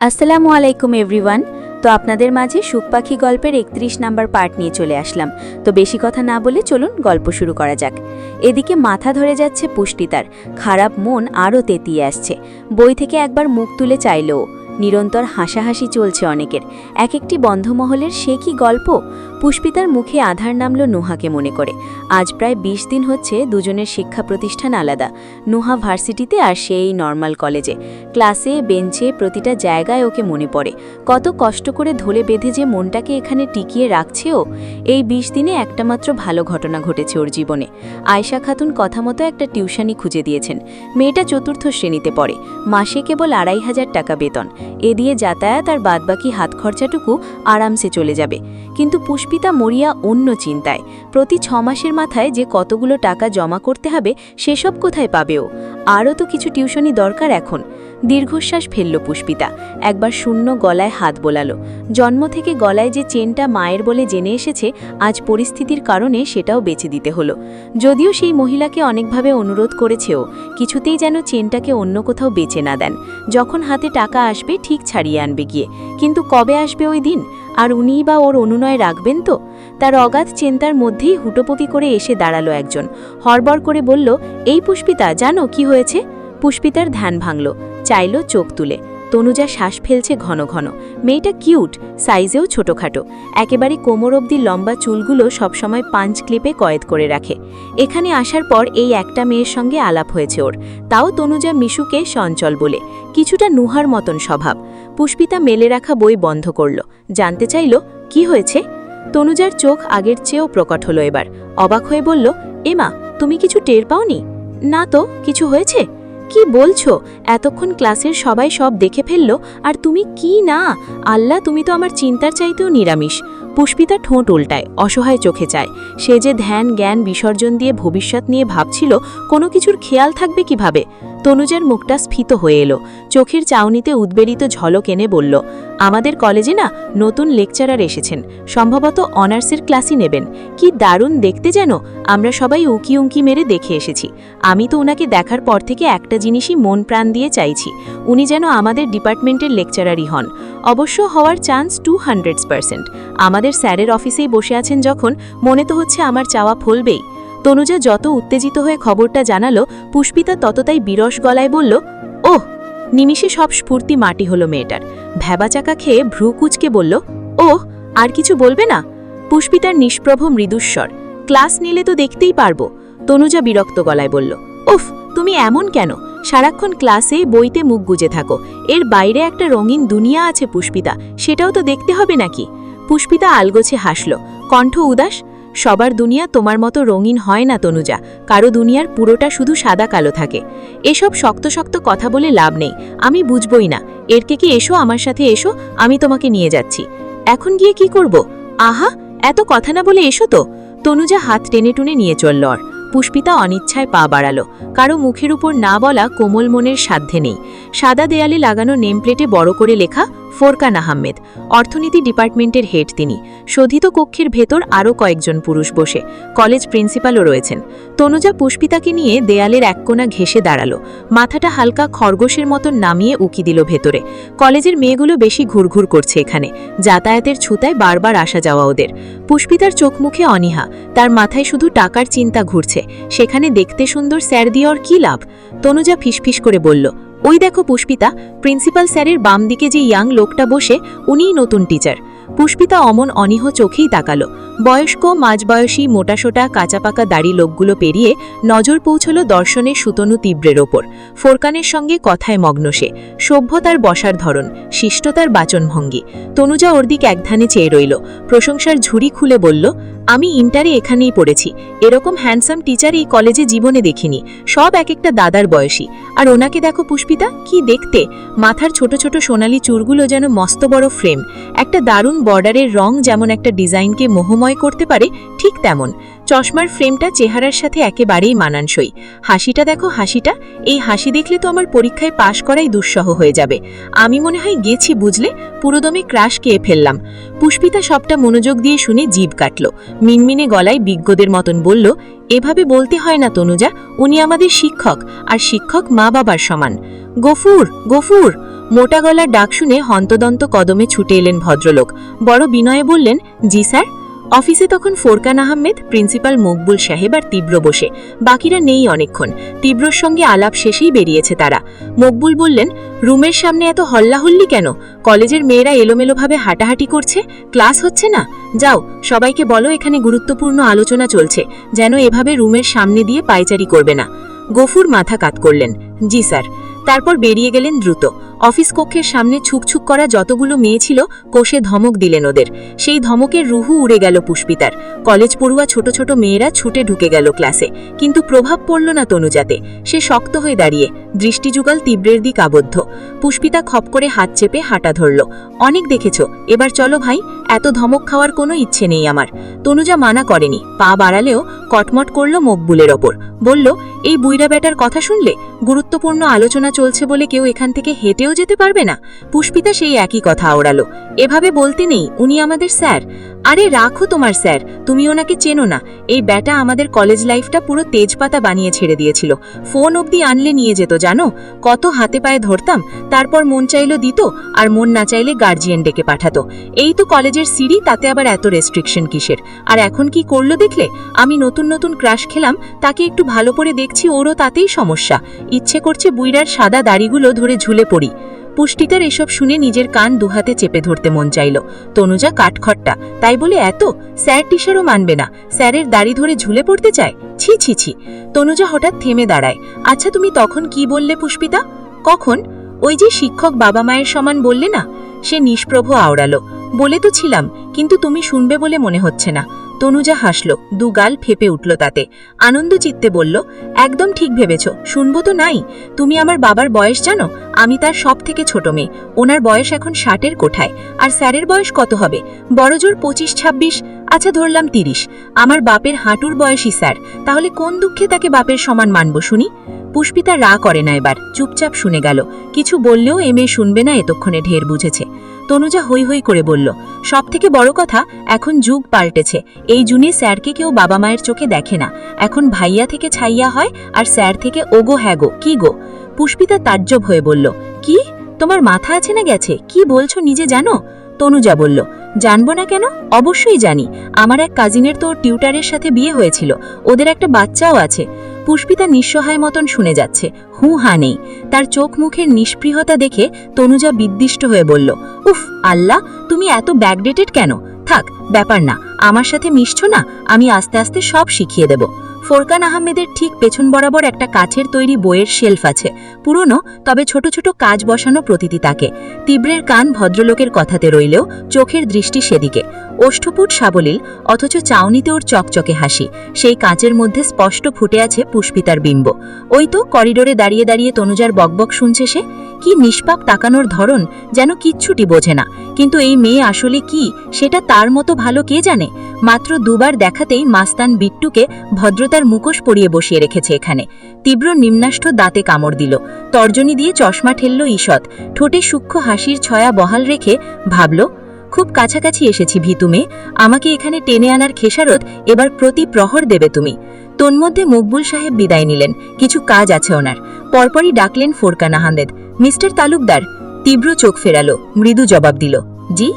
আসসালামু আলাইকুম এভরিওয়ান। তো আপনাদের মাঝে সুখ পাখি গল্পের 31 নাম্বার পার্ট নিয়ে চলে আসলাম। তো বেশি কথা না বলে চলুন গল্প শুরু করা যাক। এদিকে মাথা ধরে যাচ্ছে পুষ্পিতার, খারাপ মন আরও তেতিয়ে আসছে। বই থেকে একবার মুখ তুলে চাইলেও নিরন্তর হাসাহাসি চলছে অনেকের। এক একটি বন্ধমহলের সে কি গল্প। পুষ্পিতার মুখে আধার নামল নুহাকে মনে করে। আজ প্রায় 20 দিন হচ্ছে দুজনের শিক্ষা প্রতিষ্ঠান আলাদা। নুহা ভার্সিটিতে আর সে এই নর্মাল কলেজে। ক্লাসে বেঞ্চে প্রতিটা জায়গায় ওকে মনে পড়ে। কত কষ্ট করে ধরে বেঁধে যে মনটাকে এখানে টিকিয়ে রাখছে ও। এই 20 দিনে একটা মাত্র ভালো ঘটনা ঘটেছে ওর জীবনে। আয়েশা খাতুন কথা মতো একটা টিউশনি খুঁজে দিয়েছেন। মেয়েটা 4র্থ শ্রেণীতে পড়ে, মাসে কেবল 2,500 টাকা বেতন। এ দিয়ে যাতায়াত আর বাদবাকি হাত খরচাটুকু আরামসে চলে যাবে। কিন্তু পুষ্পিতা মরিয়া অন্য চিন্তায়। প্রতি 6 মাসের মাথায় যে কতগুলো টাকা জমা করতে হবে সেসব কোথায় পাবে ও। আরও তো কিছু টিউশনি দরকার এখন। দীর্ঘশ্বাস ফেলল পুষ্পিতা। একবার শূন্য গলায় হাত বোলালো। জন্ম থেকে গলায় যে চেনটা মায়ের বলে জেনে এসেছে, আজ পরিস্থিতির কারণে সেটাও বেচে দিতে হলো। যদিও সেই মহিলাকে অনেকভাবে অনুরোধ করেছেও, কিছুতেই যেন চেনটাকে অন্য কোথাও বেচে না দেন। যখন হাতে টাকা আসবে ঠিক ছাড়িয়ে আনবে গিয়ে। কিন্তু কবে আসবে ওই দিন? আর উনিই বা ওর অনুনয় রাখবেন তো? তার অগাধ চিন্তার মধ্যেই হুটোপুটি করে এসে দাঁড়ালো একজন। হড়বড় করে বলল, এই পুষ্পিতা, জানো কি হয়েছে? পুষ্পিতার ধ্যান ভাঙল, চাইল চোখ তুলে। তনুজা শ্বাস ফেলছে ঘন ঘন। মেয়েটা কিউট, সাইজেও ছোটখাটো। একেবারে কোমর অবধি লম্বা চুলগুলো সবসময় পাঞ্চ ক্লিপে কয়েদ করে রাখে। এখানে আসার পর এই একটা মেয়ের সঙ্গে আলাপ হয়েছে ওর, তাও তনুজা মিশুকে চঞ্চল বলে। কিছুটা নুহার মতন স্বভাব। পুষ্পিতা মেলে রাখা বই বন্ধ করল, জানতে চাইল কি হয়েছে। তনুজার চোখ আগের চেয়েও প্রকট হলো এবার। অবাক হয়ে বলল, এমা, তুমি কিছু টের পাওনি? না তো, কিছু হয়েছে? কি বলছো? এতক্ষণ ক্লাসের সবাই সব দেখে ফেলল, আর তুমি কি না? আল্লাহ, তুমি তো আমার চিন্তার চাইতেও নিরামিষ। পুষ্পিতা ঠোঁট উল্টায়, অসহায় চোখে চায়। সে যে ধ্যান জ্ঞান বিসর্জন দিয়ে ভবিষ্যৎ নিয়ে ভাবছিল, কোনো কিছুর খেয়াল থাকবে কিভাবে? তনুজার মুখটা স্ফীত হয়ে এলো। চোখের চাউনিতে উদ্বেলিত ঝলক এনে বলল, আমাদের কলেজে না নতুন লেকচারার এসেছেন, সম্ভবত অনার্সের ক্লাসই নেবেন। কি দারুণ দেখতে যেন! আমরা সবাই উঁকি উঁকি মেরে দেখে এসেছি। আমি তো ওনাকে দেখার পর থেকে একটা জিনিসই মন প্রাণ দিয়ে চাইছি, উনি যেন আমাদের ডিপার্টমেন্টের লেকচারারই হন। অবশ্য হওয়ার চান্স 200%। আমাদের স্যারের অফিসেই বসে আছেন যখন, মনে তো হচ্ছে আমার চাওয়া ফলবেই। তনুজা যত উত্তেজিত হয়ে খবরটা জানালো, পুষ্পিতা ততটাই বিরস গলায় বলল, ওহ! নিমিষে সব স্ফূর্তি মাটি হলো মেয়েটার। ভ্যাবাচাকা খেয়ে ভ্রু কুচকে বলল, ওহ, আর কিছু বলবে না? পুষ্পিতার নিষ্প্রভ মৃদুস্বর, ক্লাস নিলে তো দেখতেই পারবো। তনুজা বিরক্ত গলায় বলল, উফ, তুমি এমন কেন? সারাক্ষণ ক্লাসে বইতে মুখ গুজে থাকো। এর বাইরে একটা রঙিন দুনিয়া আছে পুষ্পিতা, সেটাও তো দেখতে হবে নাকি? পুষ্পিতা আলগোছে হাসল, কণ্ঠ উদাস। সবার দুনিয়া তোমার মতো রঙিন হয় না তনুজা, কারো দুনিয়ার পুরোটা শুধু সাদা কালো থাকে। এসব শক্ত শক্ত কথা বলে লাভ নেই, আমি বুঝবই না। এরকে কি, এসো আমার সাথে এসো, আমি তোমাকে নিয়ে যাচ্ছি। এখন গিয়ে কি করব? আহা, এত কথা না বলে এসো তো। তনুজা হাত টেনে টুনে নিয়ে চলল। আর পুষ্পিতা অনিচ্ছায় পা বাড়ালো। কারো মুখের উপর না বলা কোমল মনের সাধ্যে নেই। সাদা দেয়ালে লাগানো নেমপ্লেটে বড় করে লেখা ফোরকান আহমেদ, অর্থনীতি ডিপার্টমেন্টের হেড তিনি। শোধিত কক্ষের ভেতর আরও কয়েকজন পুরুষ বসে, কলেজ প্রিন্সিপালও রয়েছেন। তনুজা পুষ্পিতাকে নিয়ে দেয়ালের এক কোণা ঘেঁষে দাঁড়ালো, মাথাটা হালকা খরগোশের মতন নামিয়ে উকি দিল ভেতরে। কলেজের মেয়েগুলো বেশি ঘুরঘুর করছে এখানে, যাতায়াতের ছুতায় বারবার আসা যাওয়া ওদের। পুষ্পিতার চোখ মুখে অনীহা, তার মাথায় শুধু টাকার চিন্তা ঘুরছে। সেখানে দেখতে সুন্দর স্যার দিয়ে ওর কী লাভ? তনুজা ফিসফিস করে বলল, ওই দেখো পুষ্পিতা, প্রিন্সিপাল স্যারের বাম দিকে যে ইয়াং লোকটা বসে, উনিই নতুন টিচার। পুষ্পিতা অমন অনীহ চোখেই তাকালো। বয়স্ক মাঝবয়সী মোটাসোটা কাঁচাপাকা দাড়ি লোকগুলো পেরিয়ে নজর পৌঁছল দর্শনের সুতনু তীব্রের ওপর। ফোরকানের সঙ্গে কথায় মগ্ন সে। সভ্যতার বসার ধরন, শিষ্টতার বাচনভঙ্গি। তনুজা ওর দিক একধানে চেয়ে রইল। প্রশংসার ঝুড়ি খুলে বলল, আমি ইন্টারে এখানেই পড়েছি, এরকম হ্যান্ডসাম টিচার এই কলেজে জীবনে দেখিনি। সব এক একটা দাদার বয়সী। আর ওনাকে দেখো পুষ্পিতা, কি দেখতে! মাথার ছোট ছোট সোনালি চুলগুলো যেন মস্ত বড় ফ্রেম। একটা দারুণ বর্ডারের রং যেমন একটা ডিজাইনকে মোহময় করতে পারে, ঠিক তেমন। চশমার ফ্রেমটা চেহারার সাথে একেবারেই মানানসই। হাসিটা দেখো, হাসিটা! এই হাসি দেখলে তো আমার পরীক্ষায় পাশ করাই দুঃসহ হয়ে যাবে। আমি মনে হয় গেছি, বুঝলে, পুরোদমে ক্রাশ খেয়ে ফেললাম। পুষ্পিতা সবটা মনোযোগ দিয়ে শুনে জিভ কাটল। মিনমিনে গলায় বিজ্ঞদের মতন বলল, এভাবে বলতে হয় না তনুজা, উনি আমাদের শিক্ষক, আর শিক্ষক মা বাবার সমান। গফুর, গফুর! মোটা গলার ডাক শুনে হন্তদন্ত কদমে ছুটে এলেন ভদ্রলোক। বড় বিনয়ে বললেন, জি স্যার। অফিসে তখন ফোরকান আহমেদ, প্রিন্সিপাল মকবুল সাহেব আর তীব্র বসে। বাকিরা নেই অনেকক্ষণ। তীব্রর সঙ্গে আলাপ শেষেই বেরিয়েছে তারা। মকবুল বললেন, রুমের সামনে এত হল্লাহল্লি কেন? কলেজের মেয়েরা এলোমেলোভাবে হাঁটাহাঁটি করছে, ক্লাস হচ্ছে না? যাও, সবাইকে বলো এখানে গুরুত্বপূর্ণ আলোচনা চলছে, যেন এভাবে রুমের সামনে দিয়ে পায়চারি করবে না। গফুর মাথা কাত করলেন, জি স্যার। তারপর বেরিয়ে গেলেন দ্রুত। অফিস কক্ষের সামনে ছুকছুক করা যতগুলো মেয়ে ছিল কষে ধমক দিলেন ওদের। সেই ধমকের রুহু উড়ে গেল পুষ্পিতার। কলেজ পড়ুয়া ছোট ছোট মেয়েরা ছুটে ঢুকে গেল ক্লাসে, কিন্তু প্রভাব পড়ল না তনুজাতে। সে শক্ত হয়ে দাঁড়িয়ে, দৃষ্টিযুগল তীব্রের দিক আবদ্ধ। পুষ্পিতা খপ করে হাত চেপে হাঁটা ধরল। অনেক দেখেছ, এবার চলো ভাই, এত ধমক খাওয়ার কোনো ইচ্ছে নেই আমার। তনুজা মানা করেনি, পা বাড়ালেও কটমট করল মকবুলের ওপর। বলল, এই বুইড়া বেটার কথা শুনলে? গুরুত্বপূর্ণ আলোচনা চলছে বলে কেউ এখান থেকে হেঁটেও যেতে পারবে না? পুষ্পিতা সেই একই কথা ওড়ালো, এভাবে বলতে নেই, উনি আমাদের স্যার। আরে রাখো তোমার স্যার, তুমি ওনাকে চেনো না। এই ব্যাটা আমাদের কলেজ লাইফটা পুরো তেজপাতা বানিয়ে ছেড়ে দিয়েছিল। ফোন অবধি আনলে নিয়ে যেত জানো? কত হাতে পায়ে ধরতাম, তারপর মন চাইলো দিত, আর মন না চাইলে গার্জিয়ান ডেকে পাঠাতো। এই তো কলেজের সিঁড়ি, তাতে আবার এত রেস্ট্রিকশন কিসের? আর এখন কি করলো দেখলে? আমি নতুন নতুন ক্রাশ খেলাম, তাকে একটু ভালো করে দেখছি, ওরও তাতেই সমস্যা। ইচ্ছে করছে বুইড়ার সাদা দাড়িগুলো ধরে ঝুলে পড়ি। পুষ্টিতার এসব শুনে নিজের কান দুহাতে চেপে ধরতে মন চাইল। তনুজা কাঠখট্টা, তাই বলে এত? স্যার টিচারও মানবে না, স্যারের দাড়ি ধরে ঝুলে পড়তে চায়? ছি ছি ছি। তনুজা হঠাৎ থেমে দাঁড়ায়। আচ্ছা, তুমি তখন কি বললে পুষ্পিতা? কখন? ওই যে শিক্ষক বাবা মায়ের সমান বললে না? সে নিষ্প্রভ আওড়ালো, বলে তো ছিলাম, কিন্তু তুমি শুনবে বলে মনে হচ্ছে না। তনুজা হাসল, দুগাল ফেপে উঠল তাতে। আনন্দ চিত্তে বলল, একদম ঠিক ভেবেছ, শুনবো তো নাই। তুমি আমার বাবার বয়স জানো? আমি তার সব থেকে ছোট মেয়ে। ওনার বয়স এখন 60-এর কোঠায়। আর স্যারের বয়স কত হবে? বড়জোর 25-26, আচ্ছা ধরলাম 30। আমার বাপের হাঁটুর বয়সী স্যার, তাহলে কোন দুঃখে তাকে বাপের সমান মানব শুনি? পুষ্পিতা রা করে না, এবার চুপচাপ শুনে গেল। কিছু বললেও এ মেয়ে শুনবে না, এতক্ষণে ঢের বুঝেছে। তনুজা হৈ হৈ করে বলল, সব থেকে বড় কথা, এখন যুগ পাল্টেছে। এই জুনে স্যারকে কেউ বাবা মায়ের চোখে দেখে না। এখন ভাইয়া থেকে ছাইয়া হয়, আর স্যার থেকে ওগো হ্যাগো কি গো। পুষ্পিতা তাজ্জব হয়ে বলল, কি? তোমার মাথা আছে না গেছে? কি বলছো নিজে জানো? তনুজা বলল, জানবো না কেন, অবশ্যই জানি। আমার এক কাজিনের তো টিউটারের সাথে বিয়ে হয়েছিল, ওদের একটা বাচ্চাও আছে। পুষ্পিতা নিঃসহায় মতন শুনে যাচ্ছে, হু হা নেই। তার চোখ মুখের নিষ্পৃহতা দেখে তনুজা বিদ্বিষ্ট হয়ে বলল, উফ আল্লাহ, তুমি এত ব্যাকডেটেড কেন? থাক, ব্যাপার না, আমার সাথে মিশছো না, আমি আস্তে আস্তে সব শিখিয়ে দেব। ফোরকান আহমেদের ঠিক পেছন বরাবর একটা কাঠের তৈরি বইয়ের শেলফ আছে, পুরনো, তবে ছোট ছোট কাজ বসানো প্রতিটি তাকে। তীব্রের কান ভদ্রলোকের কথাতে রইলেও চোখের দৃষ্টি সেদিকে। ওষ্ঠপুট সাবলীল, অথচ চাউনিতে ওর চকচকে হাসি। সেই কাঁচের মধ্যে স্পষ্ট ফুটে আছে পুষ্পিতার বিম্ব। ওই তো করিডোরে দাঁড়িয়ে দাঁড়িয়ে তনুজার বকবক শুনছে সে। কি নিষ্পাপ তাকানোর ধরন, যেন কিচ্ছুটি বোঝে না। কিন্তু এই মেয়ে আসলে কি, সেটা তার মতো ভালো কে জানে? মাত্র দুবার দেখাতেই মাস্তান বিট্টুকে ভদ্রতার মুখোশ পরিয়ে বসিয়ে রেখেছে এখানে। তীব্র নিম্নাষ্ঠ দাঁতে কামড় দিল, তর্জনী দিয়ে চশমা ঠেলল ঈষৎ। ঠোঁটে সূক্ষ্ম হাসির ছয়া বহাল রেখে ভাবল, খুব কাছাকাছি এসেছি ভিতু মেয়ে, আমাকে এখানে টেনে আনার খেসারত এবার প্রতি প্রহর দেবে তুমি। তন্মধ্যে মকবুল সাহেব বিদায় নিলেন, কিছু কাজ আছে ওনার। পরপরই ডাকলেন ফোরকান আহমেদ, মিস্টার তালুকদার। তীব্র চোখ ফেরালো, মৃদু জবাব দিল, জি।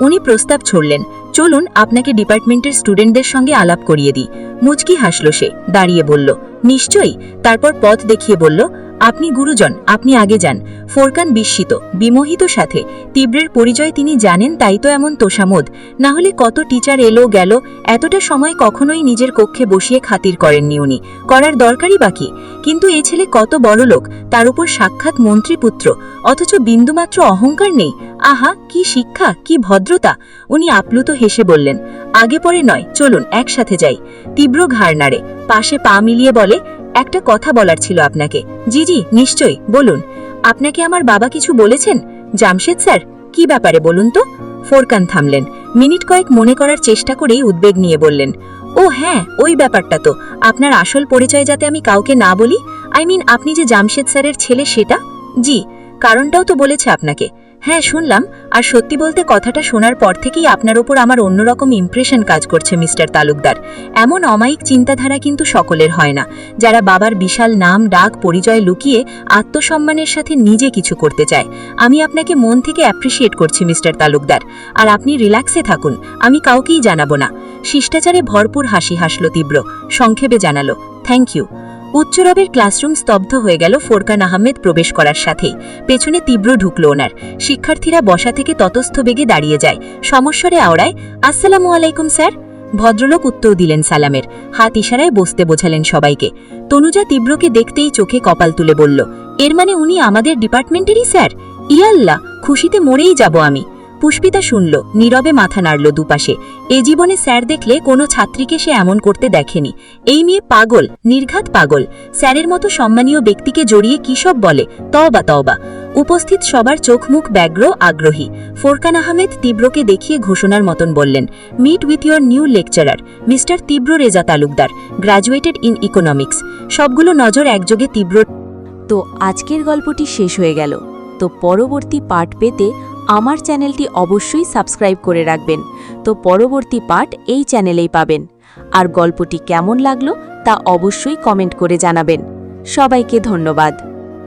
উনি প্রস্তাব ছড়লেন, চলুন আপনাকে ডিপার্টমেন্টের স্টুডেন্টদের সঙ্গে আলাপ করিয়ে দিই। মুচকি হাসল সে, দাঁড়িয়ে বলল, নিশ্চয়ই। তারপর পথ দেখিয়ে বলল, আপনি গুরুজন, আপনি আগে যান। ফোরকান বিস্মিত, বিমোহিত সাথে। তীব্রের পরিচয় তিনি জানেন, তাই তো এমন তোষামোদ। না হলে কত টিচার এলো গেল, এতটা সময় কখনোই নিজের কক্ষে বসিয়ে খাতির করেননি উনি। করার দরকারই বাকি। কিন্তু এ ছেলে কত বড় লোক, তার উপর সাক্ষাৎ মন্ত্রীপুত্র, অথচ বিন্দুমাত্র অহংকার নেই। আহা, কি শিক্ষা, কি ভদ্রতা! উনি আপ্লুত হেসে বললেন, আগে পরে নয়, চলুন একসাথে যাই। তীব্র ঘাড় নাড়ে, পাশে পা মিলিয়ে বলে, একটা কথা বলার ছিল আপনাকে। জি জি নিশ্চয়ই, বলুন। আপনাকে আমার বাবা কিছু বলেছেন? জামশেদ স্যার, কি ব্যাপারে বলুন তো? ফোরকান থামলেন, মিনিট কয়েক মনে করার চেষ্টা করেই উদ্বেগ নিয়ে বললেন, ও হ্যাঁ, ওই ব্যাপারটা তো। আপনার আসল পরিচয় যাতে আমি কাউকে না বলি, আপনি যে জামশেদ স্যারের ছেলে সেটা? জি। কারণটাও তো বলেছে আপনাকে? হ্যাঁ শুনলাম, আর সত্যি বলতে কথাটা শোনার পর থেকেই আপনার ওপর আমার অন্যরকম ইমপ্রেশন কাজ করছে মিস্টার তালুকদার। এমন অমায়িক চিন্তাধারা কিন্তু সকলের হয় না, যারা বাবার বিশাল নাম ডাক পরিচয় লুকিয়ে আত্মসম্মানের সাথে নিজে কিছু করতে চায়। আমি আপনাকে মন থেকে অ্যাপ্রিসিয়েট করছি মিস্টার তালুকদার, আর আপনি রিল্যাক্সে থাকুন, আমি কাউকেই জানাবো না। শিষ্টাচারে ভরপুর হাসি হাসল তীব্র, সংক্ষেপে জানালো, থ্যাংক ইউ। উচ্চরবের ক্লাসরুম স্তব্ধ হয়ে গেল ফোরকান আহমেদ প্রবেশ করার সাথেই। পেছনে তীব্র ঢুকল ওনার। শিক্ষার্থীরা বসা থেকে ততস্থ বেগে দাঁড়িয়ে যায়, সমস্বরে আওড়ায়, আসসালামু আলাইকুম স্যার। ভদ্রলোক উত্তর দিলেন সালামের, হাত ইশারায় বসতে বোঝালেন সবাইকে। তনুজা তীব্রকে দেখতেই চোখে কপাল তুলে বলল, এর মানে উনি আমাদের ডিপার্টমেন্টেরই স্যার? ইয়াল্লাহ, খুশিতে মরেই যাব আমি। পুষ্পিতা শুনল, নীরবে মাথা নাড়ল দুপাশে। এ জীবনে স্যার দেখলে কোনো ছাত্রীকে সে এমন করতে দেখেনি। এই মেয়ে পাগল, নির্ঘাত পাগল। স্যারের মতো সম্মানীয় ব্যক্তিকে জড়িয়ে কী সব বলে, তওবা তওবা। উপস্থিত সবার চোখ মুখ ব্যগ্র আগ্রহী। ফোরকান আহমেদ তীব্রকে দেখিয়ে ঘোষণার মতন বললেন, meet with your new lecturer mister Tibro Reza Talukdar, graduated in economics. সবগুলো নজর একযোগে তীব্র। তো আজকের গল্পটি শেষ হয়ে গেল। তো পরবর্তী পার্ট পেতে আমার চ্যানেলটি অবশ্যই সাবস্ক্রাইব করে রাখবেন। তো পরবর্তী পার্ট এই চ্যানেলেই পাবেন। আর গল্পটি কেমন লাগলো তা অবশ্যই কমেন্ট করে জানাবেন। সবাইকে ধন্যবাদ।